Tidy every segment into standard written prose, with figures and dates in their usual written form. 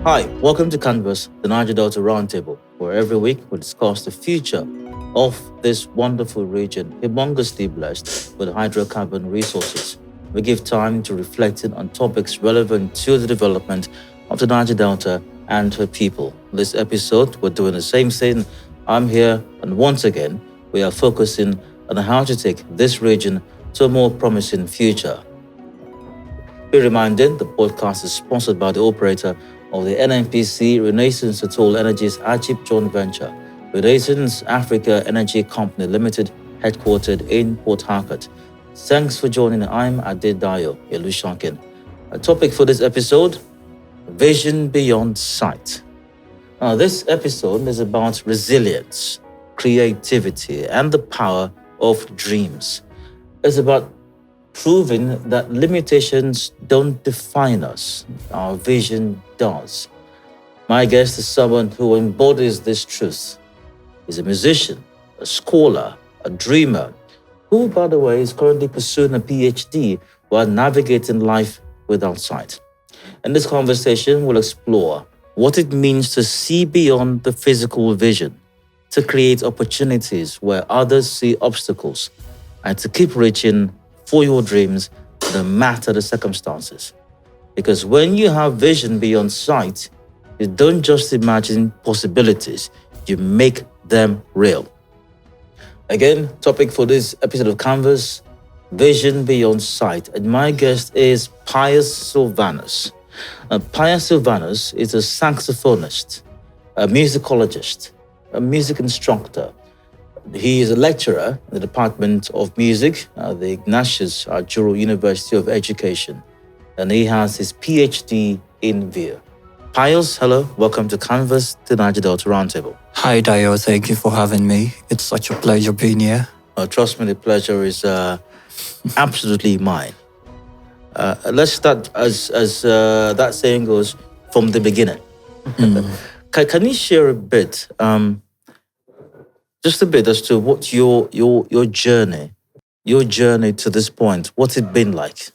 Hi, welcome to Canvas, the Niger-Delta Roundtable, where every week we discuss the future of this wonderful region, humongously blessed with hydrocarbon resources. We give time to reflecting on topics relevant to the development of the Niger-Delta and her people. This episode, we're doing the same thing. I'm here, and once again, we are focusing on how to take this region to a more promising future. Be reminded, the podcast is sponsored by the operator of the NNPC Renaissance Total Energies Ajib joint venture, Renaissance Africa Energy Company Limited, headquartered in Port Harcourt. Thanks for joining. I'm Adedayo Elushakin. A topic for this episode: vision beyond sight. Now, this episode is about resilience, creativity, and the power of dreams. It's about proving that limitations don't define us, our vision does. My guest is someone who embodies this truth. He's a musician, a scholar, a dreamer, who, by the way, is currently pursuing a Ph.D. while navigating life without sight. In this conversation, we'll explore what it means to see beyond the physical vision, to create opportunities where others see obstacles, and to keep reaching for your dreams, no matter the circumstances. Because when you have vision beyond sight, you don't just imagine possibilities, you make them real. Again, topic for this episode of Canvas, vision beyond sight. And my guest is Pious Sylvanus. Pious Sylvanus is a saxophonist, a musicologist, a music instructor. He is a lecturer in the Department of Music at the Ignatius Ajuru University of Education, and he has his Ph.D. in view. Pious, hello, welcome to Canvas, the Niger-Delta Roundtable. Hi, Dio. Thank you for having me. It's such a pleasure being here. Trust me, the pleasure is absolutely mine. Let's start, as that saying goes, from the beginning. Can you share a bit? Just a bit as to what your journey to this point, what's it been like?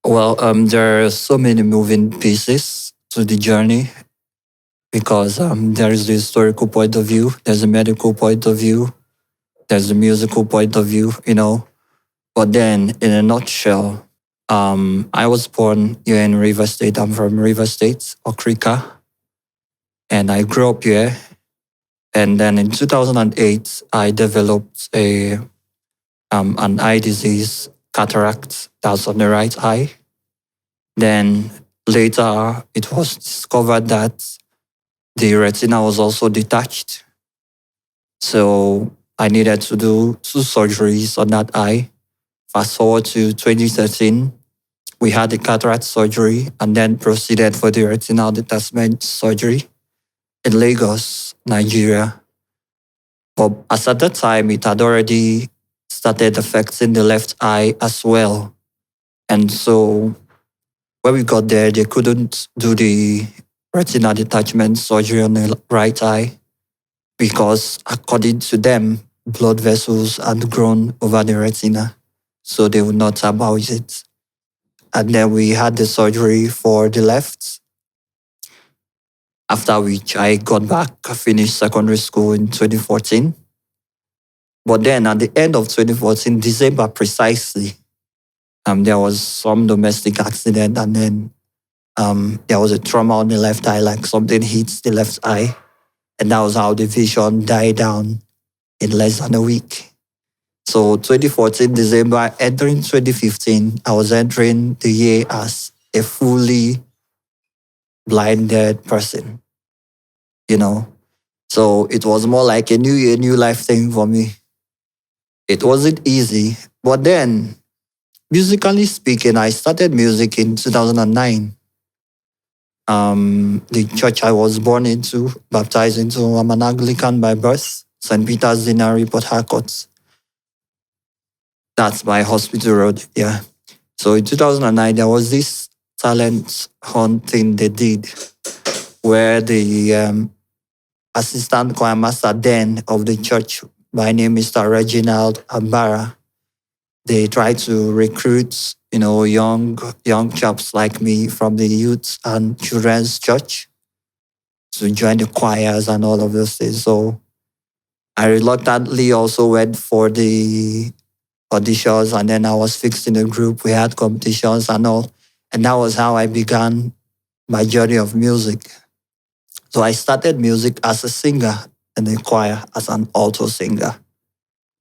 Well, there are so many moving pieces to the journey because there is the historical point of view, there's a medical point of view, there's a musical point of view, But then, in a nutshell, I was born here in River State. I'm from River State, Okrika, and I grew up here. And then in 2008, I developed an eye disease, cataract, that's on the right eye. Then later, it was discovered that the retina was also detached. So I needed to do 2 surgeries on that eye. Fast forward to 2013, we had the cataract surgery and then proceeded for the retinal detachment surgery in Lagos, Nigeria. But as at that time, it had already started affecting the left eye as well. And so when we got there, they couldn't do the retinal detachment surgery on the right eye because, according to them, blood vessels had grown over the retina, so they would not allow it. And then we had the surgery for the left, after which I got back, finished secondary school in 2014. But then at the end of 2014, December precisely, there was some domestic accident, and then there was a trauma on the left eye, like something hits the left eye. And that was how the vision died down in less than a week. So 2014, December, entering 2015, I was entering the year as a fully blinded person, So it was more like a new year, new life thing for me. It wasn't easy, but then, musically speaking, I started music in 2009. The church I was born into, baptized into, I'm an Anglican by birth, St. Peter's Deanery, Port Harcourt. That's my hospital road, yeah. So in 2009, there was this talent hunt thing they did where the assistant choir master then of the church, by name Mr. Reginald Ambara, they tried to recruit, young chaps like me from the youth and children's church to join the choirs and all of those things. So I reluctantly also went for the auditions, and then I was fixed in a group. We had competitions and all. And that was how I began my journey of music. So I started music as a singer in the choir, as an alto singer,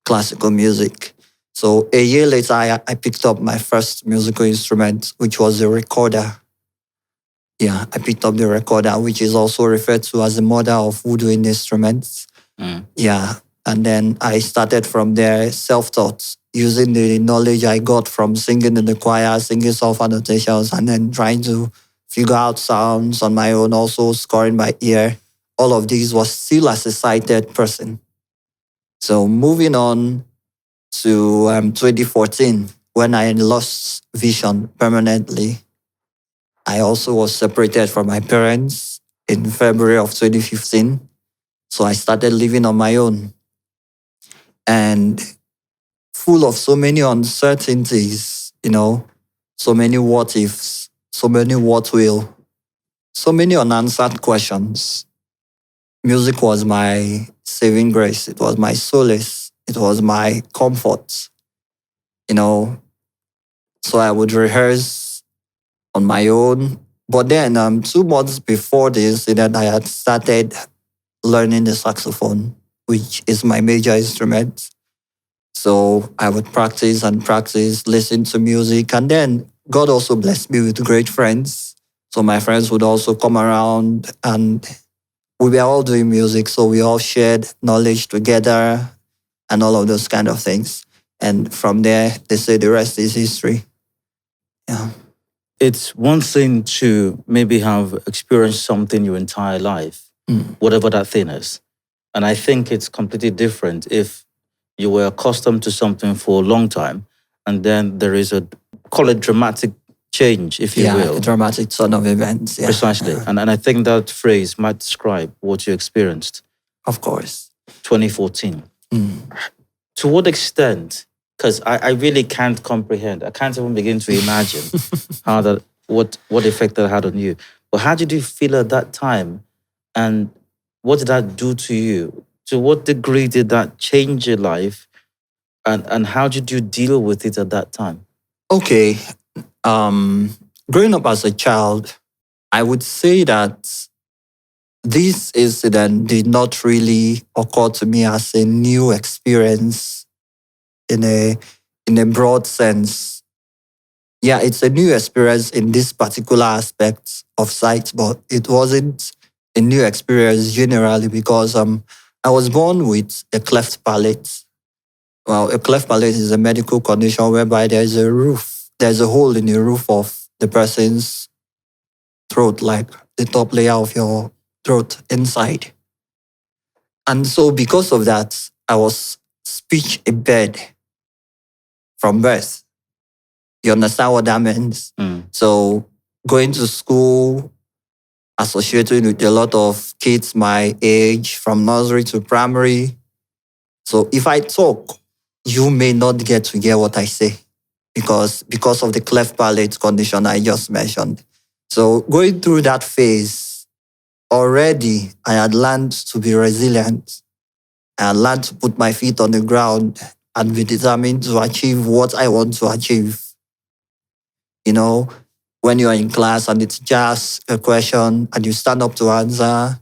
classical music. So a year later, I picked up my first musical instrument, which was a recorder. Yeah, I picked up the recorder, which is also referred to as the mother of woodwind instruments. Yeah, and then I started from there, self-taught, using the knowledge I got from singing in the choir, singing soft annotations, and then trying to figure out sounds on my own, also scoring by ear. All of these was still as a sighted person. So moving on to 2014, when I lost vision permanently, I also was separated from my parents in February of 2015. So I started living on my own. And full of so many uncertainties, so many what ifs, so many what will, so many unanswered questions. Music was my saving grace. It was my solace. It was my comfort, So I would rehearse on my own. But then 2 months before the incident, I had started learning the saxophone, which is my major instrument. So I would practice and practice, listen to music. And then God also blessed me with great friends. So my friends would also come around and we were all doing music. So we all shared knowledge together and all of those kind of things. And from there, they say the rest is history. Yeah. It's one thing to maybe have experienced something your entire life, whatever that thing is. And I think it's completely different if you were accustomed to something for a long time, and then there is call it dramatic change, if you will. A dramatic turn of events. Yeah. Precisely. And I think that phrase might describe what you experienced. Of course. 2014. To what extent? Because I really can't comprehend. I can't even begin to imagine what effect that had on you. But how did you feel at that time? And what did that do to you? To what degree did that change your life? And how did you deal with it at that time? Okay. Growing up as a child, I would say that this incident did not really occur to me as a new experience in a broad sense. Yeah, it's a new experience in this particular aspect of sight, but it wasn't a new experience generally because I was born with a cleft palate. Well, a cleft palate is a medical condition whereby there's a hole in the roof of the person's throat, like the top layer of your throat inside. And so because of that, I was speech impaired from birth. You understand what that means? So going to school, associating with a lot of kids my age, from nursery to primary. So if I talk, you may not get to hear what I say because of the cleft palate condition I just mentioned. So going through that phase, already I had learned to be resilient. I had learned to put my feet on the ground and be determined to achieve what I want to achieve. When you're in class and the teacher asks a question and you stand up to answer,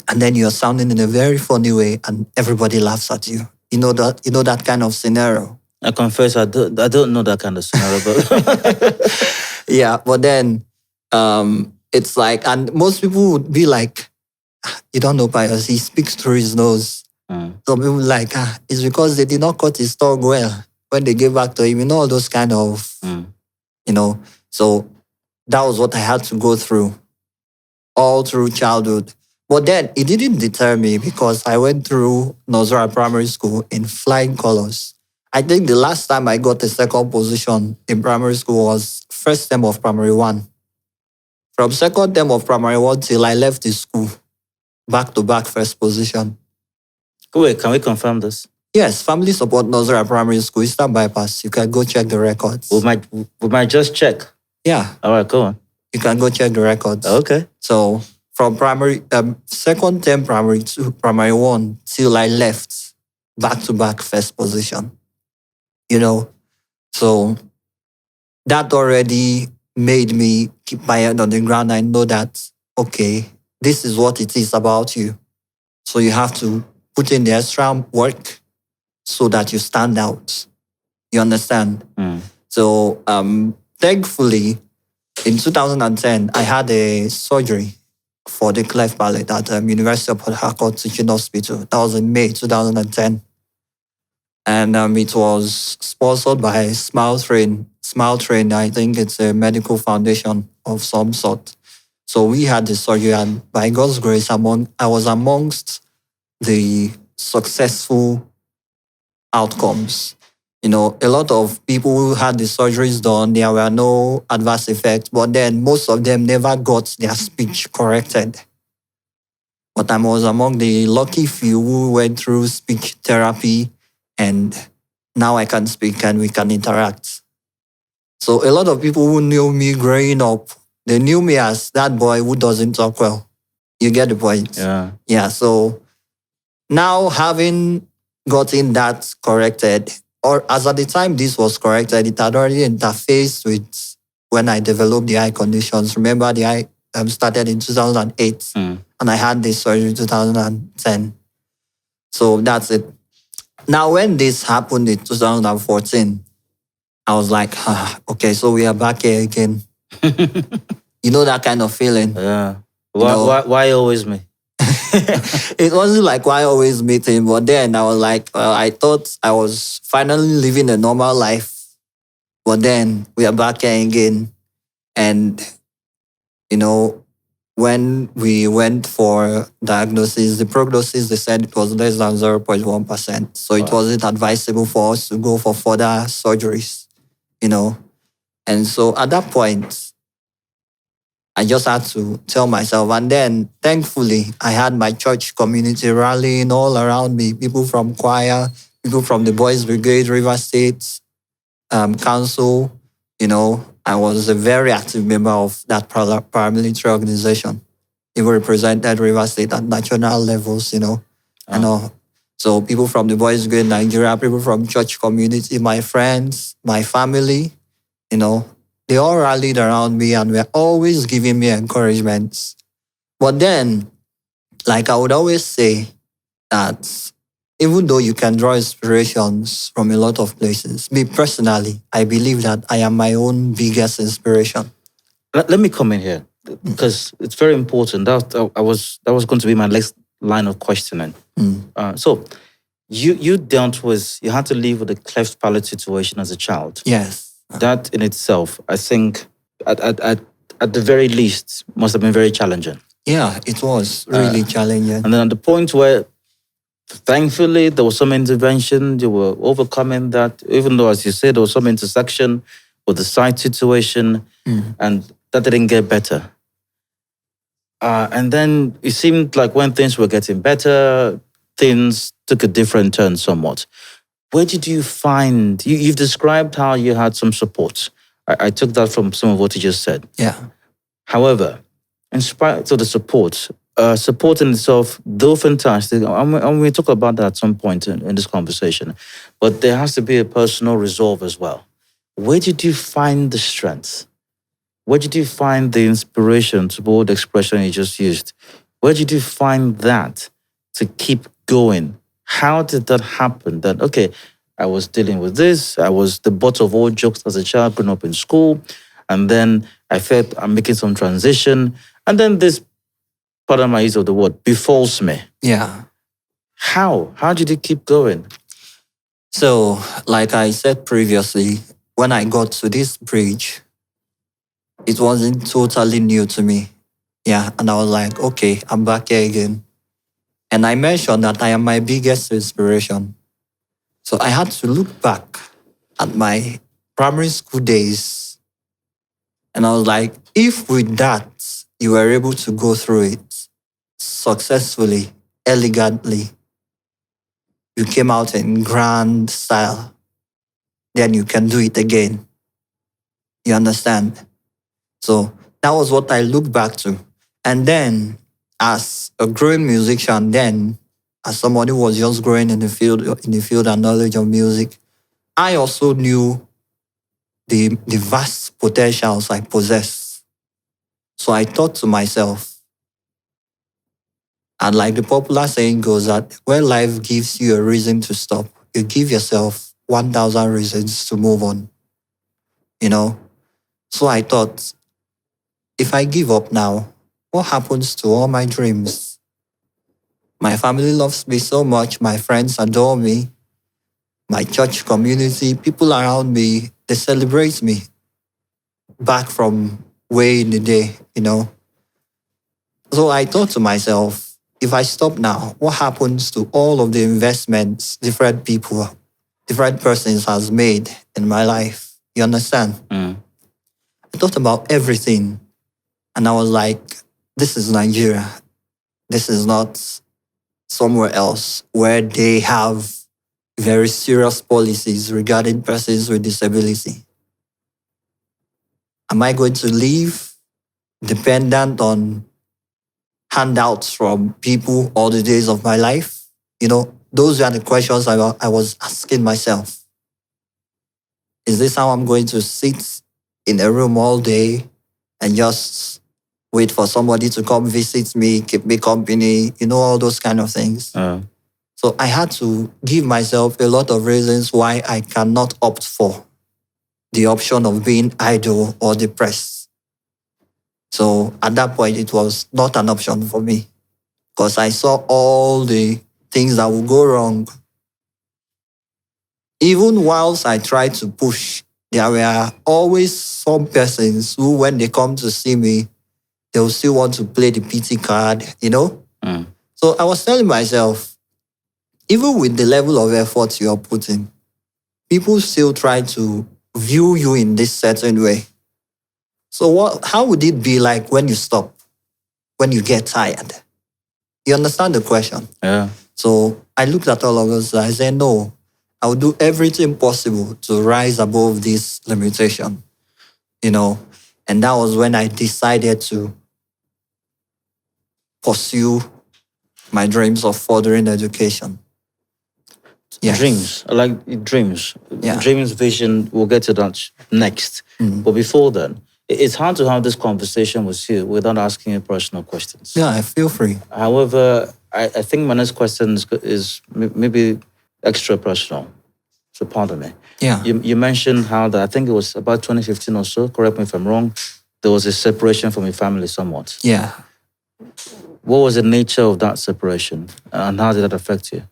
and then you're sounding in a very funny way and everybody laughs at you. You know that kind of scenario. I confess, I don't know that kind of scenario. But yeah, but then it's like, and most people would be like, you don't know Pious, he speaks through his nose. Some people like, it's because they did not cut his tongue well when they gave back to him. All those kind of, So that was what I had to go through all through childhood. But then it didn't deter me because I went through Nozara Primary School in flying colors. I think the last time I got a second position in primary school was first term of primary 1. From second term of primary 1 till I left the school, back-to-back first position. Wait, can we confirm this? Yes, Family Support Nozara Primary School, Eastern Bypass. You can go check the records. We might just check. Yeah. All right, go on. You can go check the records. Okay. So from primary, second term primary two, primary one, till I left, back to back first position, you know. So that already made me keep my head on the ground. I know that, okay, this is what it is about you. So you have to put in the extra work so that you stand out. You understand? So thankfully, in 2010, I had a surgery for the cleft palate at University of Port Harcourt Teaching Hospital. That was in May 2010. And it was sponsored by Smile Train. Smile Train, I think it's a medical foundation of some sort. So we had the surgery, and by God's grace, I was amongst the successful outcomes. You know, a lot of people who had the surgeries done, there were no adverse effects, but then most of them never got their speech corrected. But I was among the lucky few who went through speech therapy, and now I can speak and we can interact. So a lot of people who knew me growing up, they knew me as that boy who doesn't talk well. You get the point? Yeah. Yeah, so now having gotten that corrected, or as at the time this was corrected, it had already interfaced with when I developed the eye conditions. Remember, the eye started in 2008, and I had this surgery in 2010. So that's it. Now, when this happened in 2014, I was like, okay, so we are back here again. You know that kind of feeling? Yeah. Why always me? It wasn't like why always meeting, but then I was like, I thought I was finally living a normal life, but then we are back here again. And, you know, when we went for diagnosis, the prognosis, they said it was less than 0.1%. So it wasn't advisable for us to go for further surgeries, you know. And so at that point, I just had to tell myself. And then, thankfully, I had my church community rallying all around me. People from choir, people from the Boys Brigade, River State Council. You know, I was a very active member of that paramilitary organization. Even represented River State at national levels, you know. And all. So people from the Boys Brigade, Nigeria, people from church community, my friends, my family, you know, they all rallied around me and were always giving me encouragements. But then, like I would always say, that even though you can draw inspirations from a lot of places, me personally, I believe that I am my own biggest inspiration. Let me come in here because it's very important. That was going to be my next line of questioning. So you had to live with a cleft palate situation as a child. Yes. That in itself, I think, at the very least, must have been very challenging. Yeah, it was really challenging. And then at the point where, thankfully, there was some intervention, you were overcoming that, even though, as you said, there was some intersection with the sight situation, and that didn't get better. And then it seemed like when things were getting better, things took a different turn somewhat. Where did you find, you've described how you had some support. I took that from some of what you just said. Yeah. However, in spite of the support in itself, though fantastic, and we'll talk about that at some point in this conversation, but there has to be a personal resolve as well. Where did you find the strength? Where did you find the inspiration, to borrow the expression you just used? Where did you find that to keep going? How did that happen? That, okay, I was dealing with this. I was the butt of all jokes as a child growing up in school. And then I felt I'm making some transition. And then this, pardon my use of the word, befalls me. Yeah. How? How did you keep going? So, like I said previously, when I got to this bridge, it wasn't totally new to me. Yeah. And I was like, okay, I'm back here again. And I mentioned that I am my biggest inspiration. So I had to look back at my primary school days. And I was like, if with that, you were able to go through it successfully, elegantly, you came out in grand style, then you can do it again. You understand? So that was what I looked back to. And then as a growing musician then, as someone who was just growing in the field and knowledge of music, I also knew the vast potentials I possess. So I thought to myself, and like the popular saying goes that when life gives you a reason to stop, you give yourself 1,000 reasons to move on, you know? So I thought, if I give up now, what happens to all my dreams? My family loves me so much, my friends adore me, my church community, people around me, they celebrate me back from way in the day. So I thought to myself, if I stop now, what happens to all of the investments different people, different persons has made in my life? You understand? Mm. I thought about everything and I was like, this is Nigeria. This is not somewhere else where they have very serious policies regarding persons with disability. Am I going to live dependent on handouts from people all the days of my life? Those are the questions I was asking myself. Is this how I'm going to sit in a room all day and just wait for somebody to come visit me, keep me company, all those kind of things? So I had to give myself a lot of reasons why I cannot opt for the option of being idle or depressed. So at that point, it was not an option for me because I saw all the things that would go wrong. Even whilst I tried to push, there were always some persons who, when they come to see me, they'll still want to play the PT card. So I was telling myself, even with the level of effort you are putting, people still try to view you in this certain way. So how would it be like when you stop, when you get tired? You understand the question? Yeah. So I looked at all of us and I said, no, I will do everything possible to rise above this limitation, And that was when I decided to pursue my dreams of furthering education. Yes. Dreams. I like dreams. Yeah. Dreams, vision, we'll get to that next. But before then, it's hard to have this conversation with you without asking you personal questions. Yeah, I feel free. However, I think my next question is maybe extra personal. So pardon me. Yeah. You mentioned how that, I think it was about 2015 or so, correct me if I'm wrong, there was a separation from your family somewhat. Yeah. What was the nature of that separation and how did that affect you?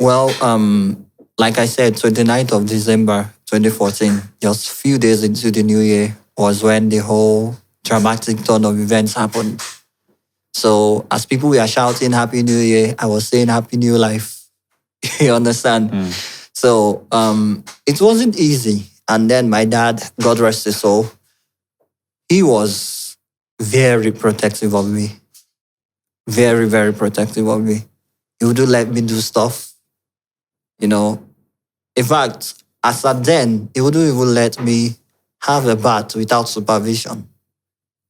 Well, like I said, 29th of December 2014, just a few days into the new year, was when the whole dramatic turn of events happened. So as people were shouting Happy New Year, I was saying Happy New Life. You understand? So it wasn't easy. And then my dad, God rest his soul, he was very protective of me. Very, very protective of me. He wouldn't let me do stuff. In fact, as at then, he wouldn't even let me have a bath without supervision.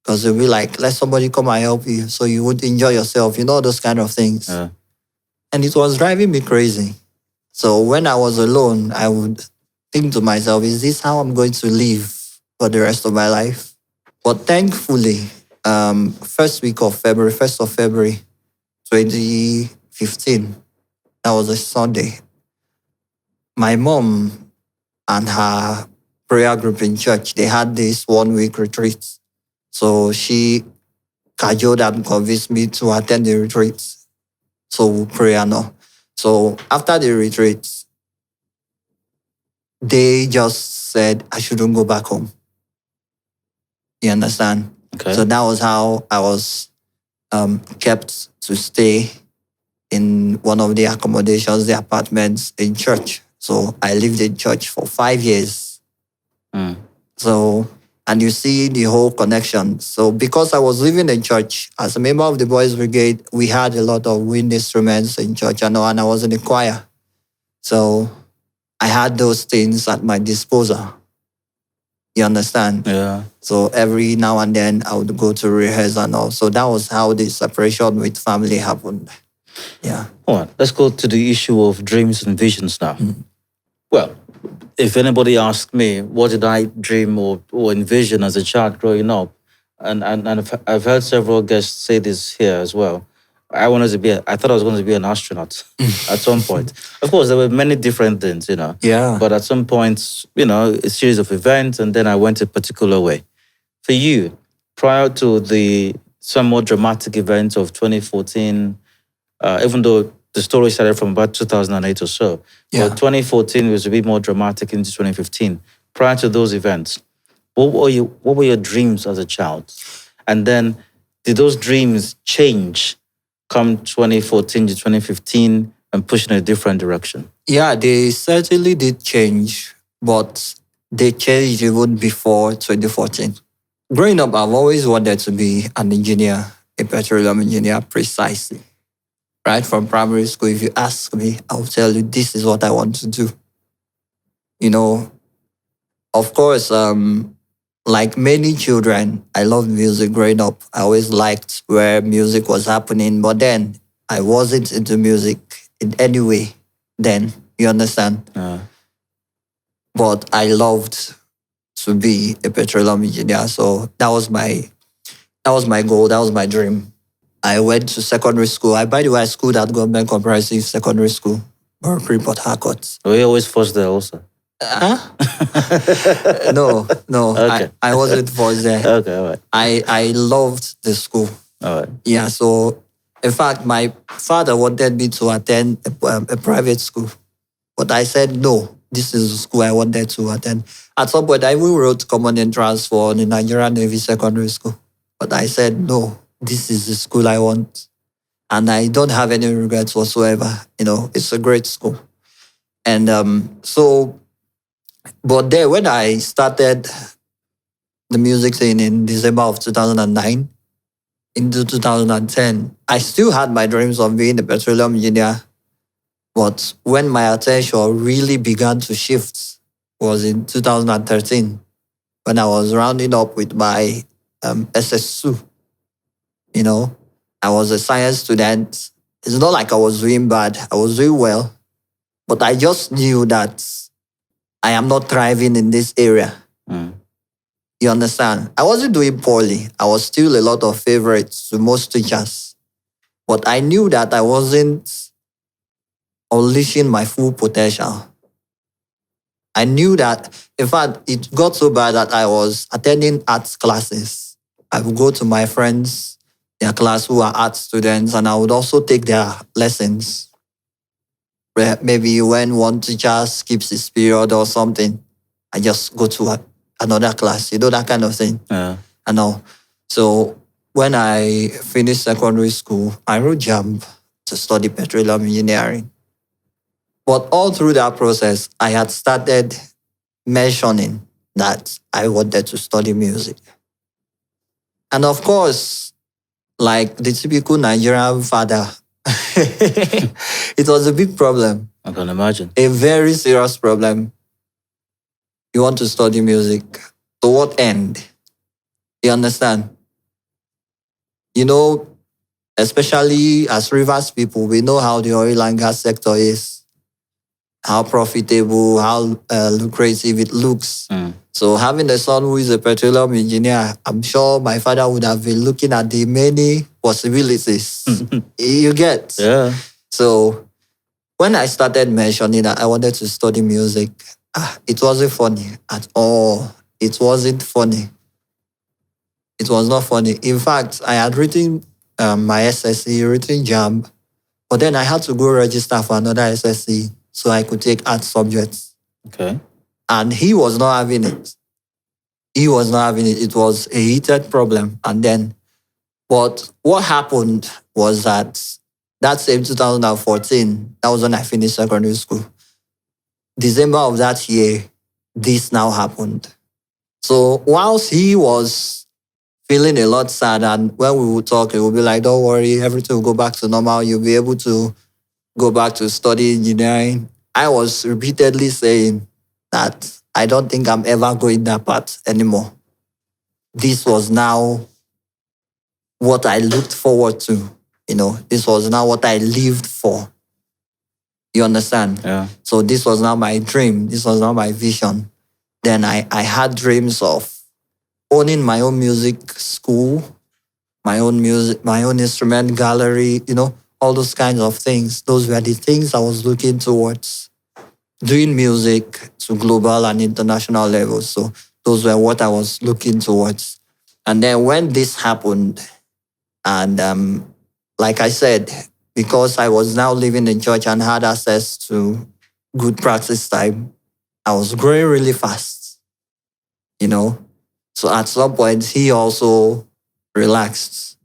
Because he'll be like, let somebody come and help you so you would enjoy yourself, those kind of things. Yeah. And it was driving me crazy. So when I was alone, I would think to myself, is this how I'm going to live for the rest of my life? But thankfully, 1st of February 2015, that was a Sunday, my mom and her prayer group in church, they had this 1-week retreat. So she cajoled and convinced me to attend the retreat. So we'll pray and all. So after the retreat, they just said I shouldn't go back home. You understand? Okay. So that was how I was kept to stay in one of the accommodations, the apartments in church. So I lived in church for 5 years. So, and you see the whole connection. So because I was living in church, as a member of the Boys Brigade, we had a lot of wind instruments in church, and I was in the choir. So I had those things at my disposal. You understand? Yeah. So every now and then I would go to rehearse and all. So that was how the separation with family happened. Yeah. All right, let's go to the issue of dreams and visions now. Well, if anybody asks me, what did I dream or envision as a child growing up? And I've heard several guests say this here as well. I thought I was going to be an astronaut at some point. Of course, there were many different things, Yeah. but at some point, a series of events, and then I went a particular way. For you, prior to the somewhat dramatic events of 2014, even though the story started from about 2008 or so, Yeah. but 2014 was a bit more dramatic into 2015. Prior to those events, what were your dreams as a child? And then did those dreams change come 2014 to 2015 and push in a different direction? Yeah, they certainly did change, but they changed even before 2014. Growing up, I've always wanted to be an engineer, a petroleum engineer, precisely. Right from primary school, if you ask me, I'll tell you this is what I want to do. Of course, like many children, I loved music growing up. I always liked where music was happening, but then I wasn't into music in any way then. You understand? But I loved to be a petroleum engineer. So that was my goal. That was my dream. I went to secondary school. By the way, I schooled at Government Comprehensive Secondary School, Berkeley, Port Harcourt. Were you always first there also? No. Okay. I wasn't forced there. Okay, all right. I loved the school. All right. Yeah, so in fact, my father wanted me to attend a private school. But I said, no, this is the school I wanted to attend. At some point, I even wrote common entrance for the Nigerian Navy Secondary School. But I said, no, this is the school I want. And I don't have any regrets whatsoever. It's a great school. And but there, when I started the music scene in December of 2009, into 2010, I still had my dreams of being a petroleum engineer. But when my attention really began to shift was in 2013, when I was rounding up with my SS2. I was a science student. It's not like I was doing bad. I was doing well. But I just knew that I am not thriving in this area. You understand? I wasn't doing poorly. I was still a lot of favorites to most teachers. But I knew that I wasn't unleashing my full potential. I knew that, in fact, it got so bad that I was attending arts classes. I would go to my friends, their class who are art students, and I would also take their lessons. Maybe when one teacher skips his period or something, I just go to another class, that kind of thing. Yeah. I know. So when I finished secondary school, I wrote JAMB to study petroleum engineering. But all through that process, I had started mentioning that I wanted to study music. And of course, like the typical Nigerian father, it was a big problem. I can imagine. A very serious problem. You want to study music. To what end? You understand? Especially as Rivers people, we know how the oil and gas sector is, how profitable, how lucrative it looks. So having a son who is a petroleum engineer, I'm sure my father would have been looking at the many possibilities. You get? Yeah. So when I started mentioning that I wanted to study music, it wasn't funny at all. It wasn't funny. It was not funny. In fact, I had written my SSC, written JAMB, but then I had to go register for another SSC so I could take art subjects. Okay. And he was not having it. He was not having it. It was a heated problem. But what happened was that same 2014, that was when I finished secondary school. December of that year, this now happened. So whilst he was feeling a lot sad, and when we would talk, he would be like, don't worry, everything will go back to normal. You'll be able to go back to study engineering. I was repeatedly saying that I don't think I'm ever going that path anymore. This was now what I looked forward to. This was now what I lived for. You understand? Yeah. So this was now my dream. This was now my vision. Then I had dreams of owning my own music school, my own music, my own instrument gallery, all those kinds of things. Those were the things I was looking towards. Doing music to global and international levels. So those were what I was looking towards. And then when this happened, and like I said, because I was now living in church and had access to good practice time, I was growing really fast, So at some point, he also relaxed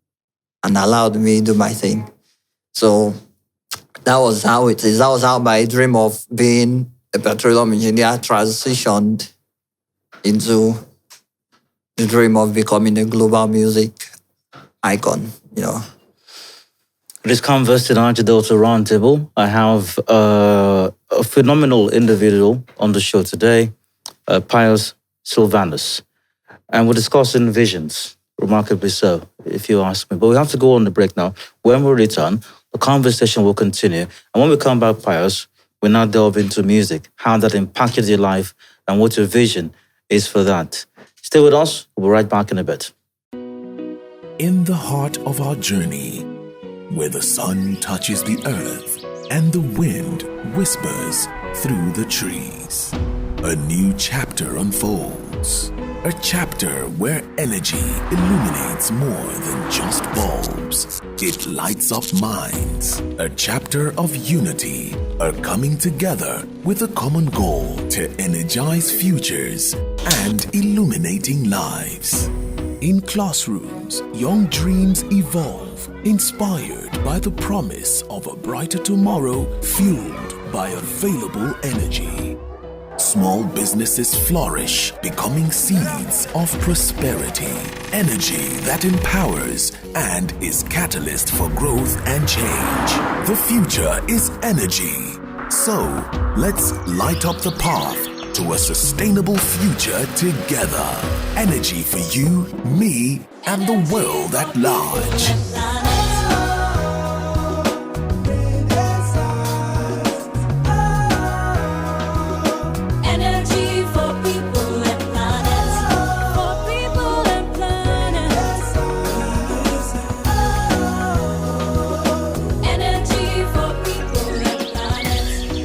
and allowed me to do my thing. So that was how it is. That was how my dream of being a petroleum engineer transitioned into the dream of becoming a global music icon, This Converse to Niger-Delta Roundtable. I have a phenomenal individual on the show today, Pious Sylvanus. And we're discussing visions, remarkably so, if you ask me. But we have to go on the break now. When we return, the conversation will continue. And when we come back, Pious, we now delve into music, how that impacted your life, and what your vision is for that. Stay with us. We'll be right back in a bit. In the heart of our journey, where the sun touches the earth and the wind whispers through the trees, a new chapter unfolds. A chapter where energy illuminates more than just bulbs. It lights up minds. A chapter of unity, a coming together with a common goal to energize futures and illuminating lives. In classrooms, young dreams evolve, inspired by the promise of a brighter tomorrow fueled by available energy. Small businesses flourish, becoming seeds of prosperity. Energy that empowers and is catalyst for growth and change. The future is energy. So, let's light up the path to a sustainable future together. Energy for you, me, and the world at large.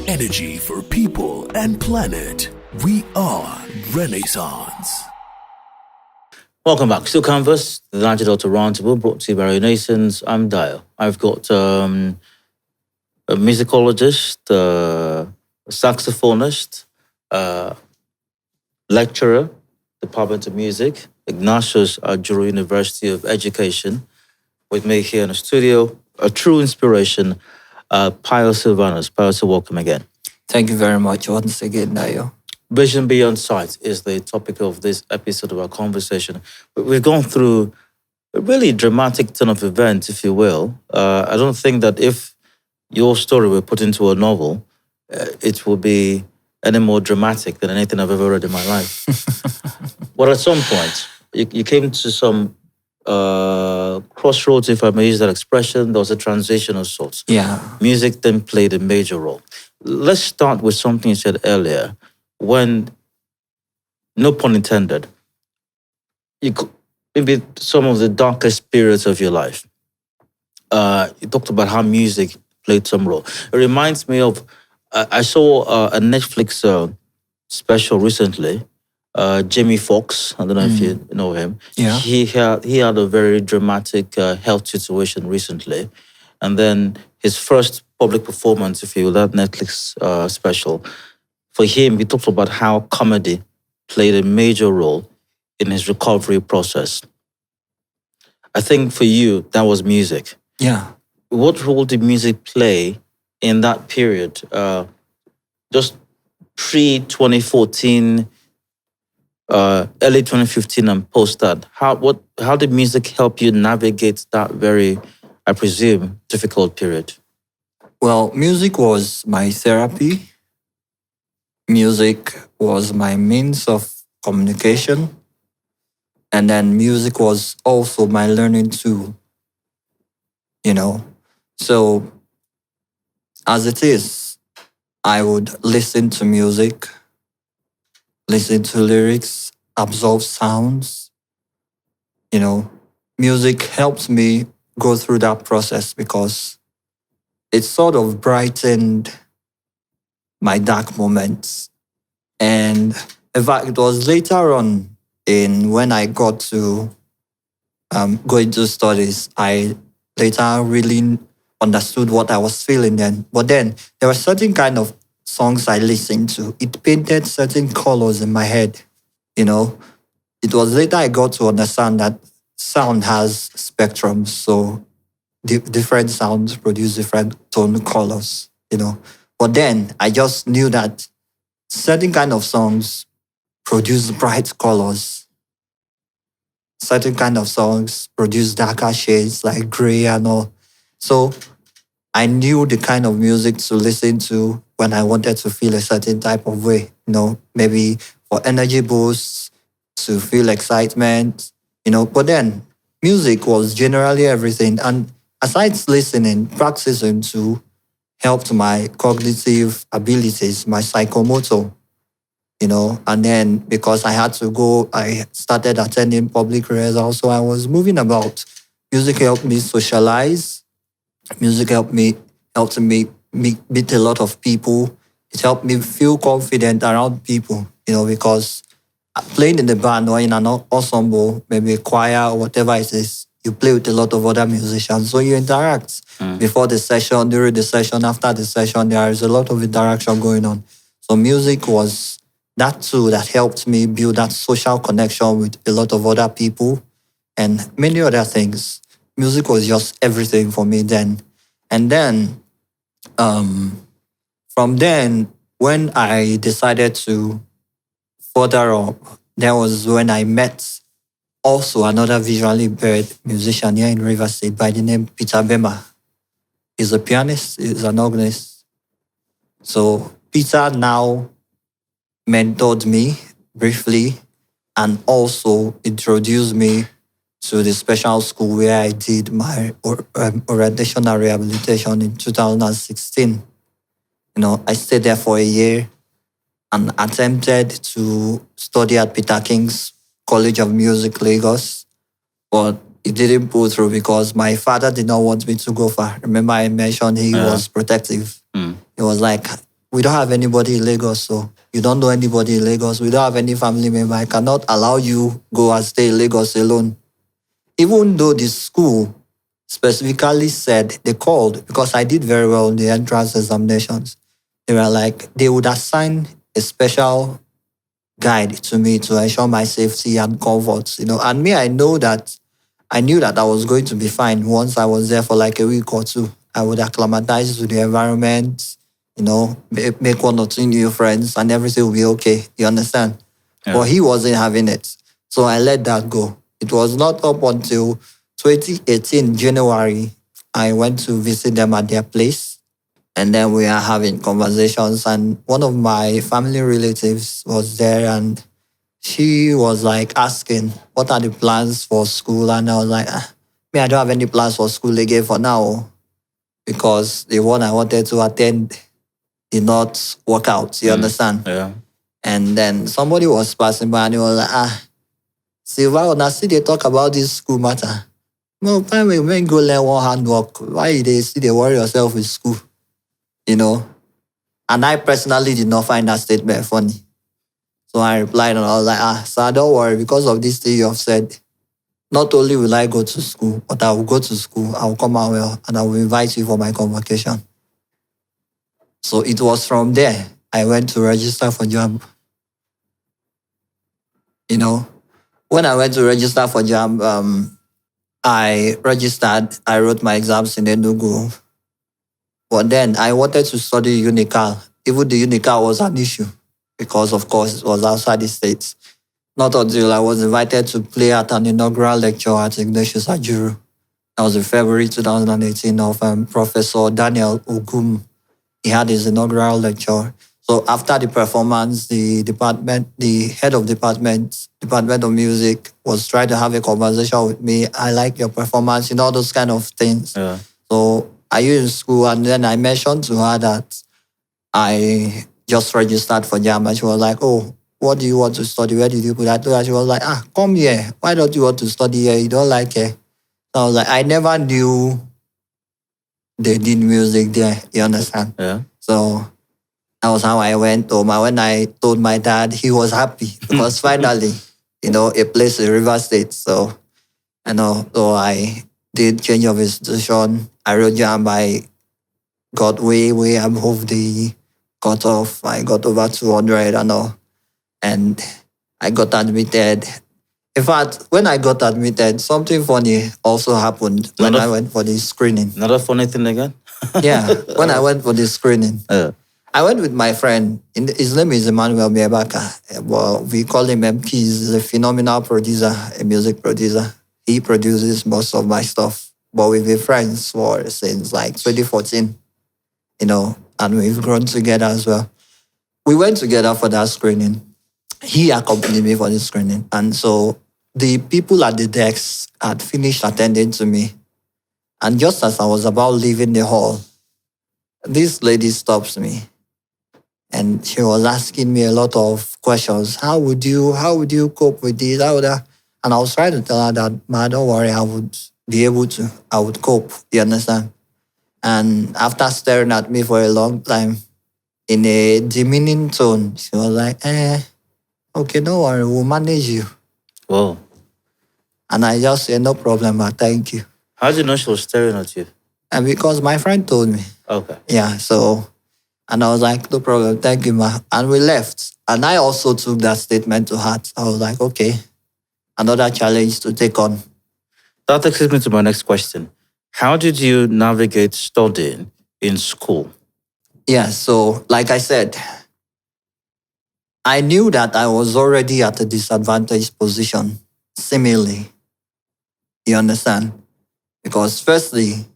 Energy for people and planet. We are Renaissance. Welcome back. Still Canvas, the Niger-Delta Roundtable, brought to you by Renaissance. I'm Dio. I've got a musicologist, a saxophonist, lecturer, Department of Music, Ignatius, Ajuru University of Education, with me here in the studio, a true inspiration, Pious Sylvanus. Pious, welcome again. Thank you very much once again, Dio. Vision Beyond Sight is the topic of this episode of our conversation. We've gone through a really dramatic turn of events, if you will. I don't think that if your story were put into a novel, it would be any more dramatic than anything I've ever read in my life. But at some point, you came to some crossroads, if I may use that expression. There was a transition of sorts. Yeah. Music then played a major role. Let's start with something you said earlier. When, no pun intended, maybe some of the darkest periods of your life, you talked about how music played some role. It reminds me of, I saw a Netflix special recently, Jamie Foxx, I don't know if you know him. Yeah. He had a very dramatic health situation recently. And then his first public performance, if you will, that Netflix special, for him, he talked about how comedy played a major role in his recovery process. I think for you, that was music. Yeah. What role did music play in that period? Just pre-2014, early 2015 and post that. How did music help you navigate that very, I presume, difficult period? Well, music was my therapy. music was my means of communication. And then music was also my learning tool, you know. So as it is, I would listen to music, listen to lyrics, absorb sounds, you know. Music helps me go through that process because it sort of brightened my dark moments. And in fact, it was later on in when I got to go into studies, I later really understood what I was feeling then. But then there were certain kind of songs I listened to. It painted certain colors in my head, you know. It was later I got to understand that sound has spectrums. So different sounds produce different tone colors, you know. But then I just knew that certain kind of songs produce bright colors. Certain kind of songs produce darker shades like gray and all. So I knew the kind of music to listen to when I wanted to feel a certain type of way, you know, maybe for energy boosts, to feel excitement, you know. But then music was generally everything. And aside listening, practicing to helped my cognitive abilities, my psychomotor, you know. And then because I had to go, I started attending public rehearsals. So I was moving about. Music helped me socialize. Music helped me meet a lot of people. It helped me feel confident around people, you know, because playing in the band or in an ensemble, maybe a choir or whatever it is, you play with a lot of other musicians. So you interact before the session, during the session, after the session, there is a lot of interaction going on. So music was that tool that helped me build that social connection with a lot of other people and many other things. Music was just everything for me then. And then from then, when I decided to further up, that was when I met also another visually impaired musician here in River State by the name Peter Bema. He's a pianist, he's an organist. So Peter now mentored me briefly and also introduced me to the special school where I did my orientation and rehabilitation in 2016. You know, I stayed there for a year and attempted to study at Peter King's College of Music, Lagos, but it didn't pull through because my father did not want me to go far. Remember I mentioned he was protective. He was like, we don't have anybody in Lagos, so you don't know anybody in Lagos. We don't have any family member. I cannot allow you go and stay in Lagos alone. Even though the school specifically said, they called, because I did very well in the entrance examinations. They were like, they would assign a special guide to me to ensure my safety and comfort, you know. And me, I knew that I was going to be fine once I was there for like a week or two. I would acclimatize to the environment, you know, make one or two new friends and everything will be okay. You understand? Yeah. But he wasn't having it. So I let that go. It was not up until 2018, January, I went to visit them at their place. And then we are having conversations. And one of my family relatives was there and she was like asking, what are the plans for school? And I was like, me, I don't have any plans for school again for now because the one I wanted to attend did not work out. You understand? Yeah. And then somebody was passing by and he was like, Silva, now see they talk about this school matter. No, fine, when you go learn one handwork, why they see they worry yourself with school? You know? And I personally did not find that statement funny. So I replied and I was like, sir, don't worry, because of this thing you have said, not only will I go to school, but I will go to school, I will come out well, and I will invite you for my convocation. So it was from there I went to register for JAMB. You know, when I went to register for JAMB, I registered, I wrote my exams in Enugu. But then I wanted to study Unical. Even the Unical was an issue because, of course, it was outside the States. Not until I was invited to play at an inaugural lecture at Ignatius Ajuru. That was in February 2018 of Professor Daniel Ogum. He had his inaugural lecture. So after the performance, the head of department of music was trying to have a conversation with me. I like your performance, those kind of things. Yeah. So are you in school? And then I mentioned to her that I just registered for JAM, and she was like, oh, what do you want to study? Where did you put that? She was like, come here. Why don't you want to study here? You don't like it. So I was like, I never knew they did music there. You understand? Yeah. So that was how I went home. And when I told my dad, he was happy because finally, a place in River State. So, so I did change of institution. I wrote JAM. I got way above the cutoff. I got over 200 and all. And I got admitted. In fact, when I got admitted, something funny also happened when I went for the screening. Another funny thing again? Yeah, when I went for the screening. I went with my friend. His name is Emmanuel Miebaka. Well, we call him MP. He's a phenomenal producer, a music producer. He produces most of my stuff. But we've been friends since like 2014, and we've grown together as well. We went together for that screening. He accompanied me for the screening. And so the people at the decks had finished attending to me. And just as I was about leaving the hall, this lady stops me. And she was asking me a lot of questions. How would you cope with this? And I was trying to tell her that, man, don't worry, I would be able to. I would cope. You understand? And after staring at me for a long time, in a demeaning tone, she was like, okay, don't worry, we'll manage you. Whoa. And I just said, no problem, but thank you. How did you know she was staring at you? And because my friend told me. Okay. Yeah, so, and I was like, no problem, thank you, ma. And we left. And I also took that statement to heart. I was like, okay, another challenge to take on. That takes me to my next question. How did you navigate studying in school? Yeah, so like I said, I knew that I was already at a disadvantaged position, seemingly. You understand? Because firstly,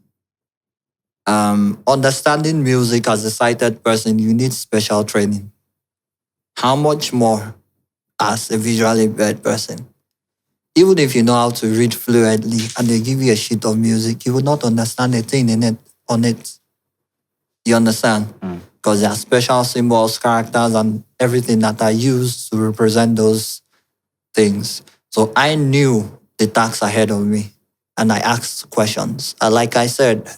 understanding music as a sighted person, you need special training. How much more as a visually impaired person? Even if you know how to read fluently and they give you a sheet of music, you will not understand a thing on it. You understand? Because there are special symbols, characters, and everything that are used to represent those things. So I knew the task ahead of me, and I asked questions. And like I said,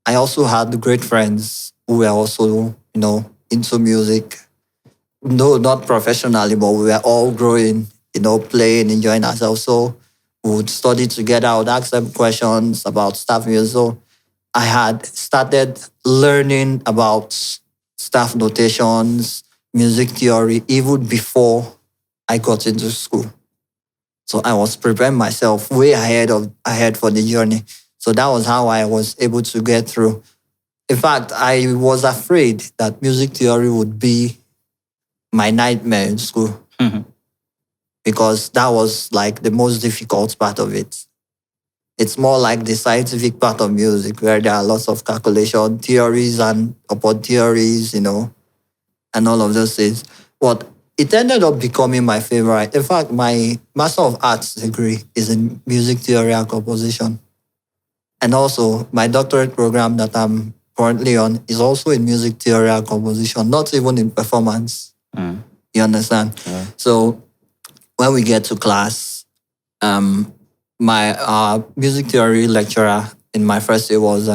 I also had great friends who were also, into music. No, not professionally, but we were all growing, playing, enjoying ourselves. So we would study together. I would ask them questions about staff music. So I had started learning about staff notations, music theory, even before I got into school. So I was preparing myself way ahead for the journey. So that was how I was able to get through. In fact, I was afraid that music theory would be my nightmare in school. Because that was like the most difficult part of it. It's more like the scientific part of music where there are lots of calculation, theories and upon theories, and all of those things. But it ended up becoming my favorite. In fact, my Master of Arts degree is in music theory and composition. And also my doctorate program that I'm currently on is also in music theory and composition, not even in performance. You understand? Yeah. So when we get to class, my music theory lecturer in my first year was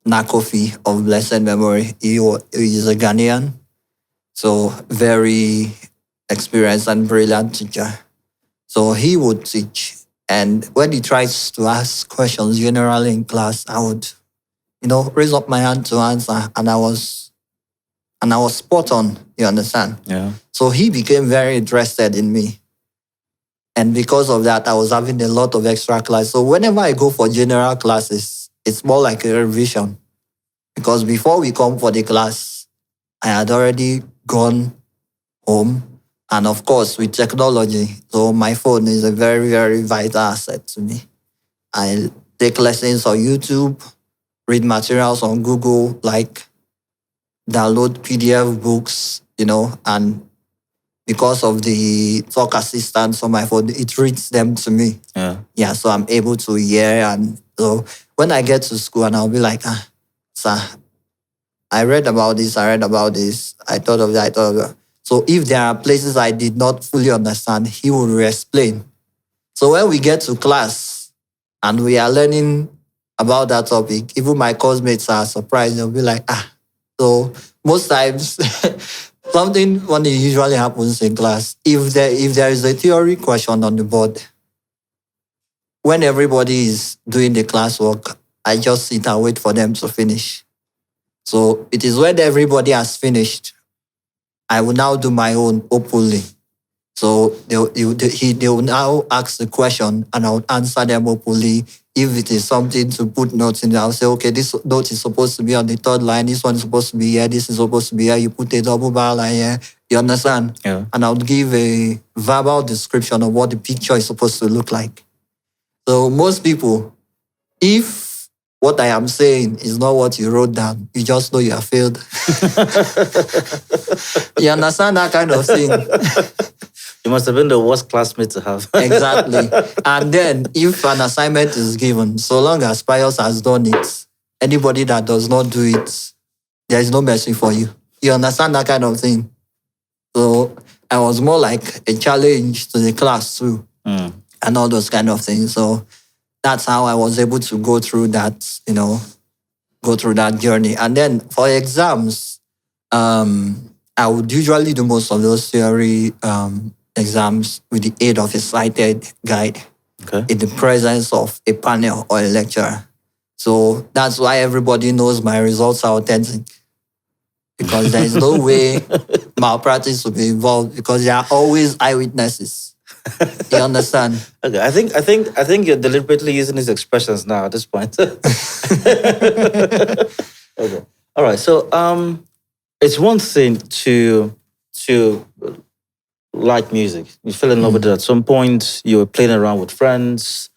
Nakofi of blessed memory. He is a Ghanaian, so very experienced and brilliant teacher. So he would teach, and when he tries to ask questions generally in class, I would, raise up my hand to answer, and I was spot on. You understand? Yeah. So he became very interested in me. And because of that, I was having a lot of extra class. So whenever I go for general classes, it's more like a revision. Because before we come for the class, I had already gone home. And of course, with technology, so my phone is a very, very vital asset to me. I take lessons on YouTube, read materials on Google, like download PDF books, and because of the talk assistance on my phone, it reads them to me. Yeah. Yeah, so I'm able to hear. And so when I get to school and I'll be like, sir, I read about this, I thought of that, I thought of that. So if there are places I did not fully understand, he will re-explain. So when we get to class and we are learning about that topic, even my classmates are surprised. They'll be like, So most times, something funny usually happens in class. If there is a theory question on the board, when everybody is doing the classwork, I just sit and wait for them to finish. So it is when everybody has finished, I will now do my own openly. So they will now ask the question and I will answer them openly. If it is something to put notes in, I'll say, okay, this note is supposed to be on the third line. This one is supposed to be here. This is supposed to be here. You put a double bar line here. You understand? Yeah. And I'll give a verbal description of what the picture is supposed to look like. So most people, if what I am saying is not what you wrote down, you just know you have failed. You understand that kind of thing? You must have been the worst classmate to have. Exactly. And then if an assignment is given, so long as Pious has done it, anybody that does not do it, there is no mercy for you. You understand that kind of thing? So I was more like a challenge to the class too. And all those kind of things. So that's how I was able to go through that, go through that journey. And then for exams, I would usually do most of those theory exams with the aid of a cited guide in the presence of a panel or a lecturer. So that's why everybody knows my results are authentic. Because there is no way malpractice will be involved because there are always eyewitnesses. You understand? Okay, I think you're deliberately using these expressions now at this point. Okay. All right. So it's one thing to like music. You fell in love with it at some point. You were playing around with friends.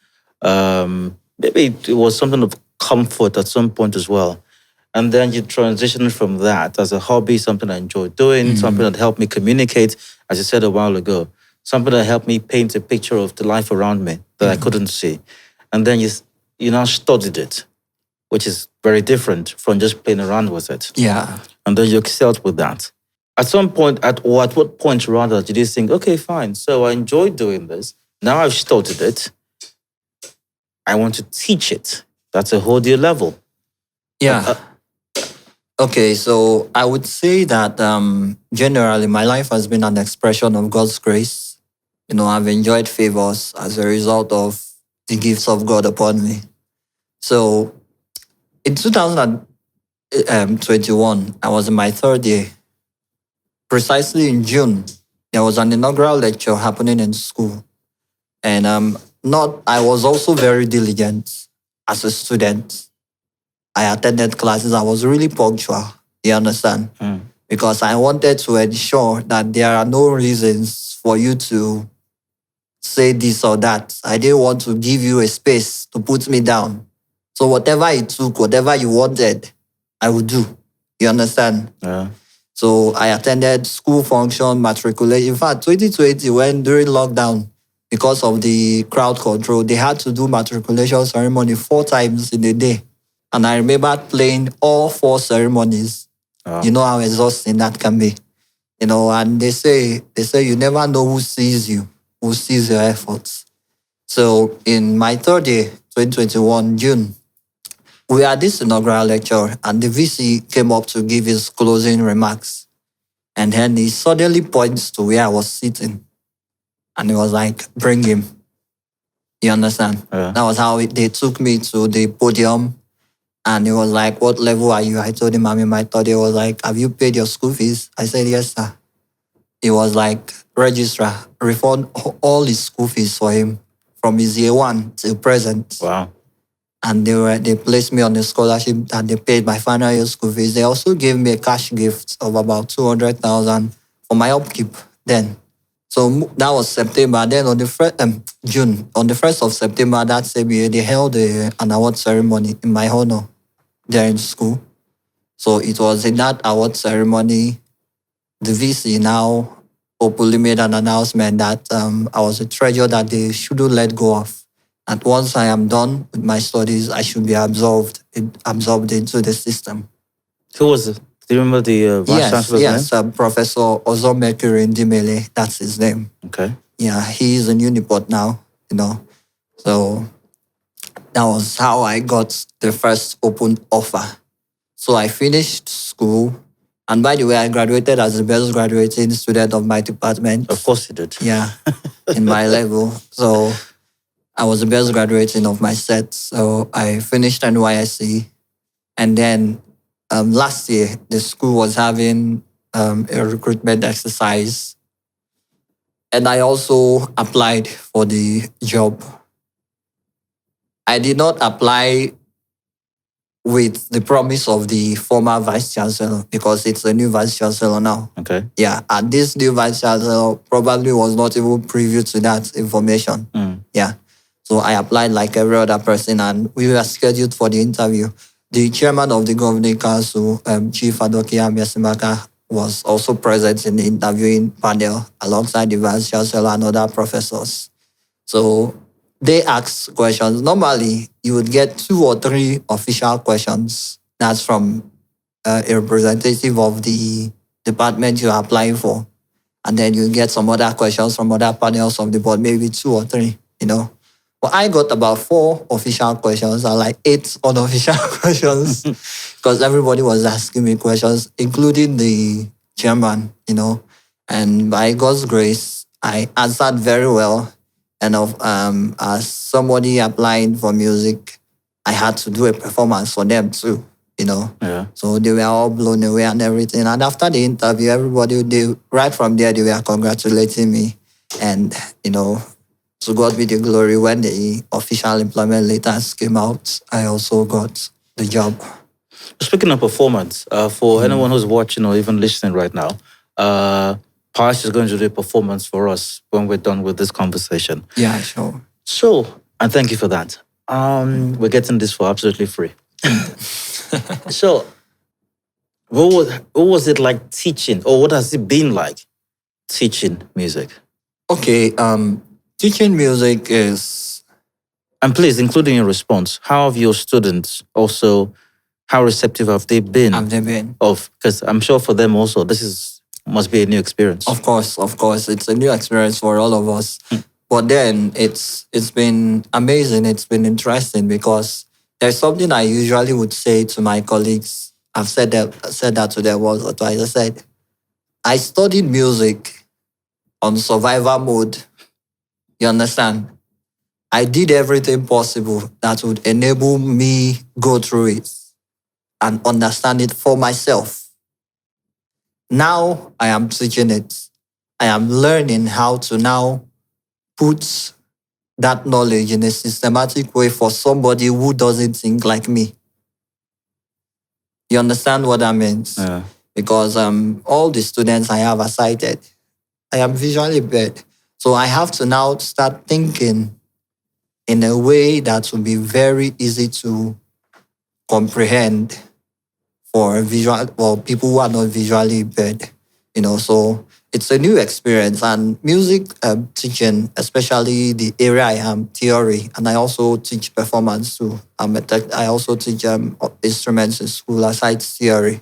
Maybe it was something of comfort at some point as well. And then you transitioned from that as a hobby, something I enjoy doing, something that helped me communicate, as you said a while ago, something that helped me paint a picture of the life around me that I couldn't see. And then you now studied it, which is very different from just playing around with it. Yeah. And then you excelled with that. At some point, at what point rather, did you think, okay, fine, so I enjoy doing this. Now I've studied it. I want to teach it. That's a whole new level. Yeah. Okay, so I would say that generally my life has been an expression of God's grace. I've enjoyed favors as a result of the gifts of God upon me. So in 2021, I was in my third year. Precisely in June, there was an inaugural lecture happening in school. And I was also very diligent as a student. I attended classes. I was really punctual. You understand? Because I wanted to ensure that there are no reasons for you to say this or that. I didn't want to give you a space to put me down. So whatever it took, whatever you wanted, I would do. You understand? Yeah. So I attended school function, matriculation. In fact, 2020, when during lockdown, because of the crowd control, they had to do matriculation ceremony 4 times in a day. And I remember playing all 4 ceremonies. Oh. You know how exhausting that can be. And they say you never know who sees you, who sees your efforts. So in my third year, 2021, June, we had this inaugural lecture and the VC came up to give his closing remarks. And then he suddenly points to where I was sitting. And he was like, bring him. You understand? Yeah. That was how they took me to the podium. And he was like, what level are you? I told him I'm in my third year. He was like, have you paid your school fees? I said, yes, sir. He was like, registrar, refund all his school fees for him from his year 1 till present. Wow. And they placed me on a scholarship and they paid my final year school fees. They also gave me a cash gift of about 200,000 for my upkeep then. So that was September. Then on the June, on the 1st of September that same year, they held an award ceremony in my honor there in school. So it was in that award ceremony, the VC now openly made an announcement that I was a treasure that they shouldn't let go of. And once I am done with my studies, I should be absorbed into the system. Who was it? Do you remember the vice chancellor's name? Professor Ozomekiri Ndimele, that's his name. Okay. Yeah, he's in Uniport now, So that was how I got the first open offer. So I finished school. And by the way, I graduated as the best graduating student of my department. Of course you did. Yeah, in my level. So I was the best graduating of my set. So I finished NYSC. And then last year, the school was having a recruitment exercise. And I also applied for the job. I did not apply with the promise of the former vice chancellor because it's a new vice chancellor now. Okay. Yeah, and this new vice chancellor probably was not even privy to that information. Yeah. So I applied like every other person and we were scheduled for the interview. The chairman of the governing council, Chief Adokia Mesimaka, was also present in the interviewing panel alongside the vice chancellor and other professors. So they asked questions. Normally, you would get 2 or 3 official questions. That's from a representative of the department you're applying for. And then you get some other questions from other panels of the board, maybe 2 or 3, But I got about 4 official questions and like 8 unofficial questions because everybody was asking me questions, including the chairman, And by God's grace, I answered very well. And as somebody applying for music, I had to do a performance for them too, Yeah. So they were all blown away and everything. And after the interview, right from there, they were congratulating me. And, to God be the glory, when the official employment letters came out, I also got the job. Speaking of performance, for anyone who's watching or even listening right now, Pious is going to do a performance for us when we're done with this conversation. Yeah, sure. So, and thank you for that. We're getting this for absolutely free. So, what was it like teaching, or what has it been like teaching music? Okay, teaching music is... And please, including your response, how have your students also, how receptive have they been? Because I'm sure for them also, must be a new experience. Of course. It's a new experience for all of us. But then it's been amazing. It's been interesting because there's something I usually would say to my colleagues. I've said that to them once or twice. I said, I studied music on survival mode. You understand? I did everything possible that would enable me go through it and understand it for myself. Now I am teaching it. I am learning how to now put that knowledge in a systematic way for somebody who doesn't think like me. You understand what that means? Yeah. Because all the students I have are sighted. I am visually impaired. So I have to now start thinking in a way that will be very easy to comprehend for people who are not visually impaired. So it's a new experience. And music teaching, especially the area I am, theory, and I also teach performance too. I also teach instruments in school aside theory.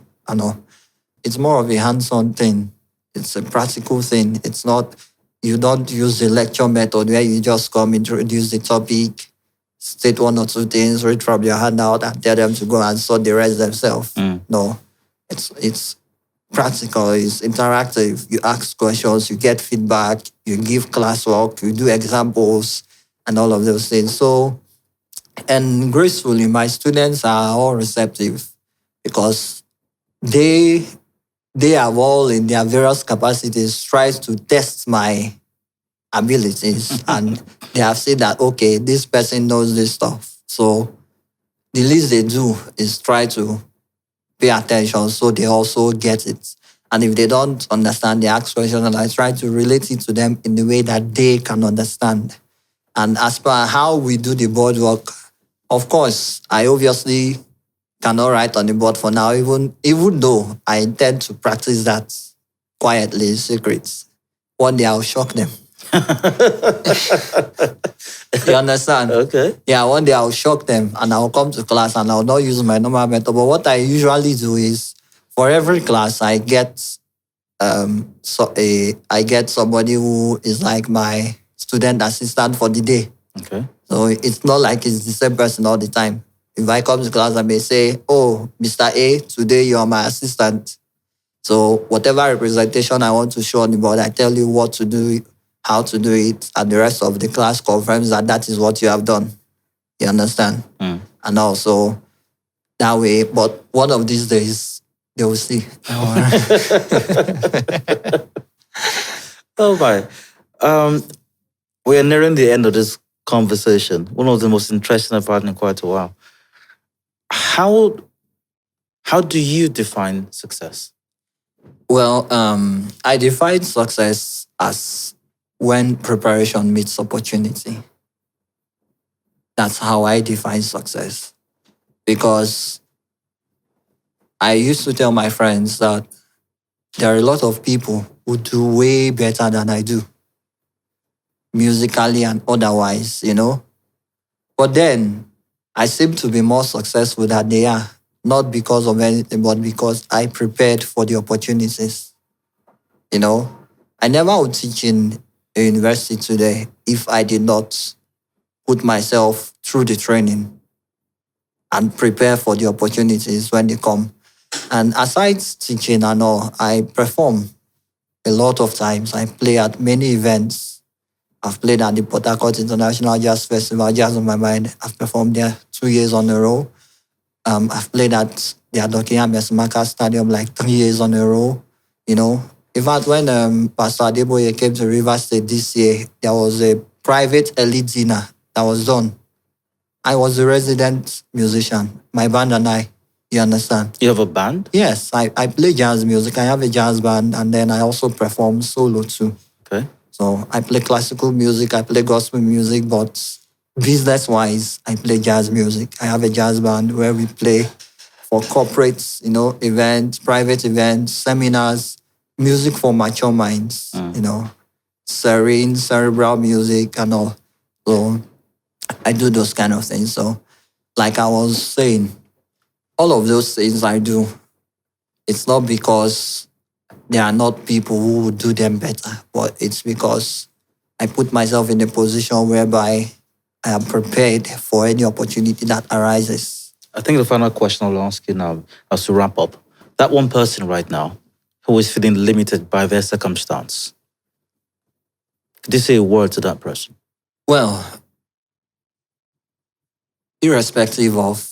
It's more of a hands-on thing. It's a practical thing. It's not, you don't use the lecture method where you just come, introduce the topic, state 1 or 2 things, read from your handout and tell them to go and sort the rest themselves. No, it's practical, it's interactive. You ask questions, you get feedback, you give classwork, you do examples and all of those things. So, and gracefully, my students are all receptive because they have all in their various capacities tried to test my abilities and they have said that, okay, this person knows this stuff. So the least they do is try to pay attention so they also get it. And if they don't understand, they ask questions and I try to relate it to them in the way that they can understand. And as per how we do the board work, of course, I obviously cannot write on the board for now, even though I intend to practice that quietly in secret. One day I'll shock them. You understand? Okay. Yeah, one day I'll shock them and I'll come to class and I'll not use my normal method. But what I usually do is, for every class, I get I get somebody who is like my student assistant for the day. Okay. So it's not like it's the same person all the time. If I come to class, I may say, "Oh, Mr. A, today you are my assistant." So whatever representation I want to show on the board, I tell you what to do, how to do it, and the rest of the class confirms that that is what you have done. You understand? Mm. And also that way, but one of these days, they will see. Oh my. We are nearing the end of this conversation. One of the most interesting I've had in quite a while. How do you define success? Well, I define success as when preparation meets opportunity. That's how I define success. Because I used to tell my friends that there are a lot of people who do way better than I do, musically and otherwise, you know. But then I seem to be more successful than they are, not because of anything, but because I prepared for the opportunities. You know, I never would teach in a university today if I did not put myself through the training and prepare for the opportunities when they come. And aside teaching and all, I perform a lot of times. I play at many events. I've played at the Port Harcourt International Jazz Festival, Jazz on My Mind. I've performed there 2 years on a row. I've played at the Adokia Mesmaka Stadium like 3 years on a row, you know. In fact, when Pastor Adeboye came to Rivers State this year, there was a private elite dinner that was done. I was the resident musician, my band and I, you understand? You have a band? Yes, I play jazz music. I have a jazz band and then I also perform solo too. Okay. So I play classical music, I play gospel music, but business-wise, I play jazz music. I have a jazz band where we play for corporates, you know, events, private events, seminars, music for mature minds, you know, serene, cerebral music and all. So I do those kind of things. So like I was saying, all of those things I do, it's not because there are not people who would do them better, but it's because I put myself in a position whereby I am prepared for any opportunity that arises. I think the final question I'll ask you now, as to wrap up, that one person right now who is feeling limited by their circumstance, could you say a word to that person? Well, irrespective of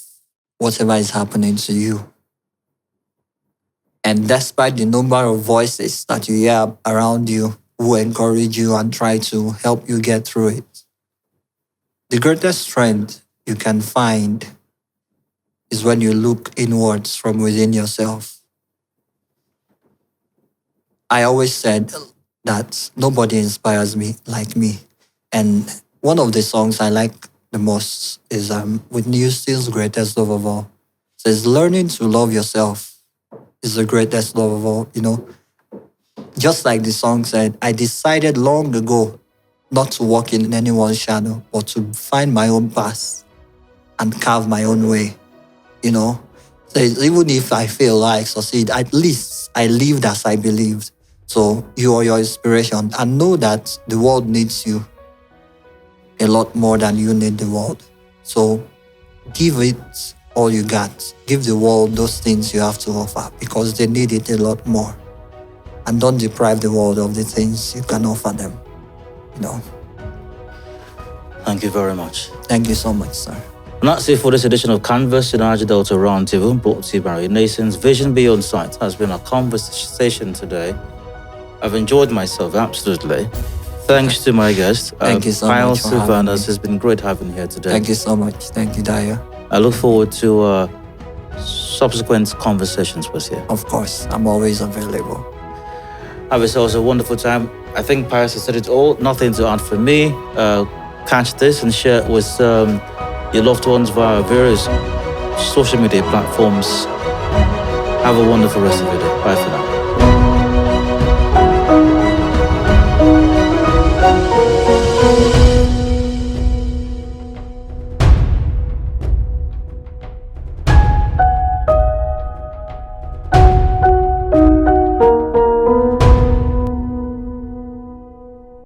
whatever is happening to you, and despite the number of voices that you hear around you who encourage you and try to help you get through it, the greatest strength you can find is when you look inwards from within yourself. I always said that nobody inspires me like me. And one of the songs I like the most is Whitney Houston's Greatest Love of All. It says, learning to love yourself is the greatest love of all, you know. Just like the song said, I decided long ago not to walk in anyone's shadow, but to find my own path and carve my own way, you know. So even if I fail, I succeed, at least I lived as I believed. So you are your inspiration, and know that the world needs you a lot more than you need the world. So give it all you got. Give the world those things you have to offer because they need it a lot more. And don't deprive the world of the things you can offer them. You know. Thank you very much. Thank you so much, sir. And that's it for this edition of Canvas, the Niger-Delta Roundtable, brought to you by Renaissance Vision Beyond Sight. Has been our conversation today. I've enjoyed myself, absolutely. Thanks to my guest. Thank you so much Pious for having Sylvanus. me. Has been great having you here today. Thank you so much. Thank you, Daya. I look forward to subsequent conversations with you. Of course, I'm always available. Have yourselves a wonderful time. I think Pious has said it all. Nothing to add from me. Catch this and share it with your loved ones via various social media platforms. Have a wonderful rest of your day. Bye for now.